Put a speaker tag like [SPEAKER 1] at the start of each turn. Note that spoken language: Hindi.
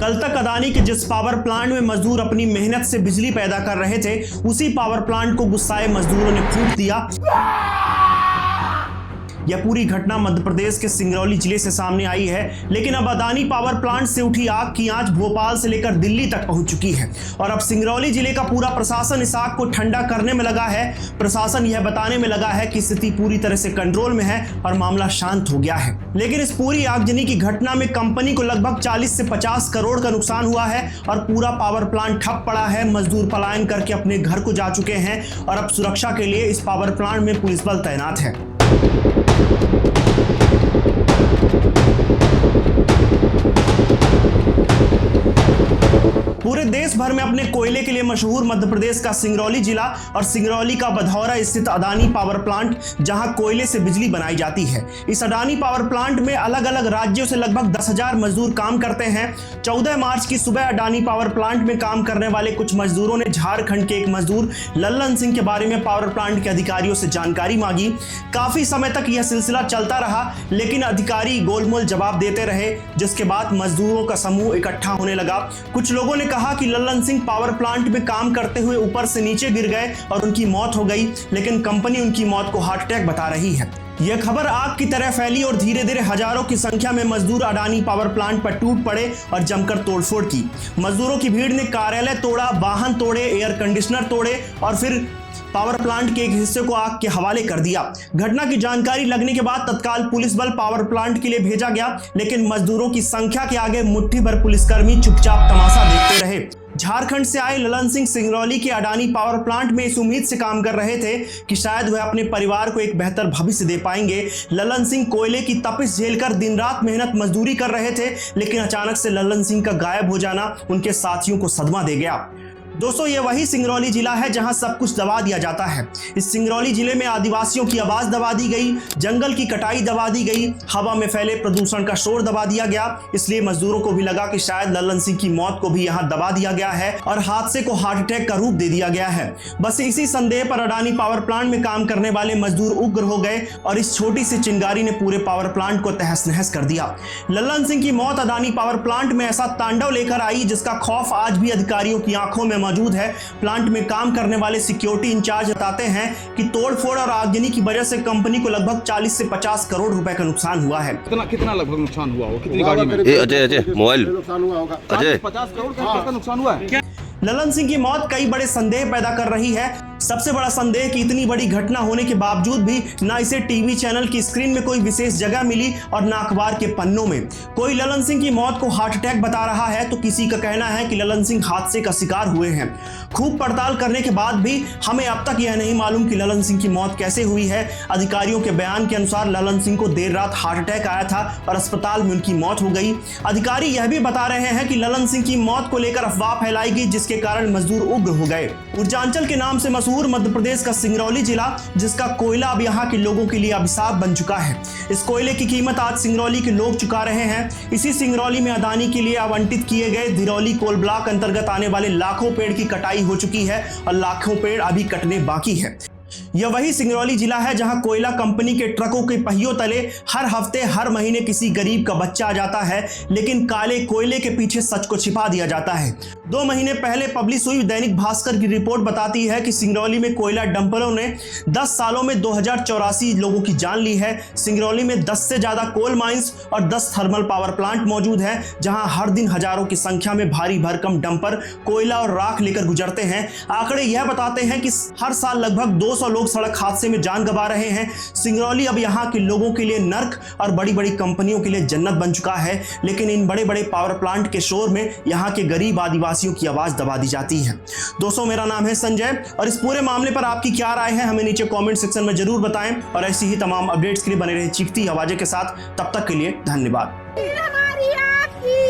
[SPEAKER 1] कल तक अदानी के जिस पावर प्लांट में मजदूर अपनी मेहनत से बिजली पैदा कर रहे थे, उसी पावर प्लांट को गुस्साए मजदूरों ने फूंक दिया। यह पूरी घटना मध्य प्रदेश के सिंगरौली जिले से सामने आई है, लेकिन अब अदानी पावर प्लांट से उठी आग की आंच भोपाल से लेकर दिल्ली तक पहुंच चुकी है और अब सिंगरौली जिले का पूरा प्रशासन इस आग को ठंडा करने में लगा है। प्रशासन यह बताने में लगा है कि स्थिति पूरी तरह से कंट्रोल में है और मामला शांत हो गया है। लेकिन इस पूरी आगजनी की घटना में कंपनी को लगभग 40 से 50 करोड़ का नुकसान हुआ है और पूरा पावर प्लांट ठप पड़ा है। मजदूर पलायन करके अपने घर को जा चुके हैं और अब सुरक्षा के लिए इस पावर प्लांट में पुलिस बल तैनात है। पूरे देश भर में अपने कोयले के लिए मशहूर मध्य प्रदेश का सिंगरौली जिला और सिंगरौली का बधौरा स्थित अडानी पावर प्लांट, जहां कोयले से बिजली बनाई जाती है। इस अडानी पावर प्लांट में अलग अलग राज्यों से लगभग 10,000 मजदूर काम करते हैं। 14 मार्च की सुबह अडानी पावर प्लांट में काम करने वाले कुछ मजदूरों ने झारखंड के एक मजदूर लल्लन सिंह के बारे में पावर प्लांट के अधिकारियों से जानकारी मांगी। काफी समय तक यह सिलसिला चलता रहा, लेकिन अधिकारी गोलमोल जवाब देते रहे, जिसके बाद मजदूरों का समूह इकट्ठा होने लगा। कुछ लोगों ने कहा कि लल्लन सिंह पावर प्लांट में काम करते हुए ऊपर से नीचे गिर गए और उनकी मौत हो गई, लेकिन कंपनी उनकी मौत को हार्ट अटैक बता रही है। यह खबर आग की तरह फैली और धीरे धीरे हजारों की संख्या में मजदूर अडानी पावर प्लांट पर टूट पड़े और जमकर तोड़फोड़ की। मजदूरों की भीड़ ने कार्यालय तोड़ा, वाहन तोड़े, एयर कंडीशनर तोड़े और फिर पावर प्लांट के एक हिस्से को आग के हवाले कर दिया। घटना की जानकारी लगने के बाद तत्काल पुलिस बल पावर प्लांट के लिए भेजा गया, लेकिन मजदूरों की संख्या के आगे मुट्ठी भर पुलिसकर्मी चुपचाप तमाशा देखते रहे। झारखंड से आए लल्लन सिंह सिंगरौली के अडानी पावर प्लांट में इस उम्मीद से काम कर रहे थे कि शायद वह अपने परिवार को एक बेहतर भविष्य दे पाएंगे। लल्लन सिंह कोयले की तपिश झेलकर दिन रात मेहनत मजदूरी कर रहे थे, लेकिन अचानक से लल्लन सिंह का गायब हो जाना उनके साथियों को सदमा दे गया। दोस्तों, ये वही सिंगरौली जिला है जहां सब कुछ दबा दिया जाता है। इस सिंगरौली जिले में आदिवासियों की आवाज दबा दी गई, जंगल की कटाई दबा दी गई, हवा में फैले प्रदूषण का शोर दबा दिया गया। इसलिए मजदूरों को भी लगा कि शायद लल्लन सिंह की मौत को भी यहां दबा दिया गया है और हादसे को हार्ट अटैक का रूप दे दिया गया है। बस इसी संदेह पर अडानी पावर प्लांट में काम करने वाले मजदूर उग्र हो गए और इस छोटी सी चिंगारी ने पूरे पावर प्लांट को तहस नहस कर दिया। लल्लन सिंह की मौत अडानी पावर प्लांट में ऐसा तांडव लेकर आई जिसका खौफ आज भी अधिकारियों की आंखों में मौजूद है। प्लांट में काम करने वाले सिक्योरिटी इंचार्ज बताते हैं कि तोड़फोड़ और आगजनी की वजह से कंपनी को लगभग 40 से 50 करोड़ रुपए का नुकसान हुआ है।
[SPEAKER 2] कितना लगभग नुकसान हुआ होगा? कितनी गाड़ी में?
[SPEAKER 3] अजय मोबाइल
[SPEAKER 2] नुकसान हुआ होगा?
[SPEAKER 3] अजय
[SPEAKER 2] 50 करोड़ का नुकसान हुआ है।
[SPEAKER 1] लल्लन सिंह की मौत कई बड़े संदेह पैदा कर रही है। सबसे बड़ा संदेह कि इतनी बड़ी घटना होने के बावजूद भी ना इसे टीवी चैनल की स्क्रीन में कोई विशेष जगह मिली और ना अखबार के पन्नों में। कोई लल्लन सिंह की मौत को हार्ट अटैक बता रहा है तो किसी का कहना है कि लल्लन सिंह हादसे का शिकार हुए हैं। खूब पड़ताल करने के बाद भी हमें अब तक यह नहीं मालूम कि लल्लन सिंह की मौत कैसे हुई है। अधिकारियों के बयान के अनुसार लल्लन सिंह को देर रात हार्ट अटैक आया था और अस्पताल में उनकी मौत हो गई। अधिकारी यह भी बता रहे हैं कि लल्लन सिंह की मौत को लेकर अफवाह फैलाई गई, जिसके कारण मजदूर उग्र हो गए। ऊर्जांचल के नाम से मशहूर मध्य प्रदेश का सिंगरौली जिला, जिसका कोयला अब यहाँ के लोगों के लिए अभिशाप बन चुका है। इस कोयले की कीमत आज सिंगरौली के लोग चुका रहे हैं। इसी सिंगरौली में अडानी के लिए आवंटित किए गए धिरौली कोल ब्लॉक अंतर्गत आने वाले लाखों पेड़ की कटाई हो चुकी है और लाखों पेड़ अभी कटने बाकी है। यह वही सिंगरौली जिला है जहां कोयला कंपनी के ट्रकों के पहियों तले हर हफ्ते हर महीने किसी गरीब का बच्चा आ जाता है, लेकिन काले कोयले के पीछे सच को छिपा दिया जाता है। 2 महीने पहले पब्लिश हुई दैनिक भास्कर की रिपोर्ट बताती है कि सिंगरौली में कोयला डंपरों ने 10 सालों में 2084 लोगों की जान ली है। सिंगरौली में 10 से ज्यादा कोल माइंस और 10 थर्मल पावर प्लांट मौजूद है, जहां हर दिन हजारों की संख्या में भारी भरकम डंपर कोयला और राख लेकर गुजरते हैं। आंकड़े यह बताते हैं कि हर साल लगभग 200 लोग सड़क हादसे में जान गंवा रहे हैं। सिंगरौली अब यहाँ के लोगों के लिए नर्क और बड़ी बड़ी कंपनियों के लिए जन्नत बन चुका है, लेकिन इन बड़े बड़े पावर प्लांट के शोर में यहाँ के गरीब आदिवासियों की आवाज दबा दी जाती है। दोस्तों, मेरा नाम है संजय और इस पूरे मामले पर आपकी क्या राय है हमें नीचे कमेंट सेक्शन में जरूर बताएं और ऐसी ही तमाम अपडेट्स के लिए बने रहे चीखती आवाजें के साथ। तब तक के लिए धन्यवाद।
[SPEAKER 4] हमारी आपकी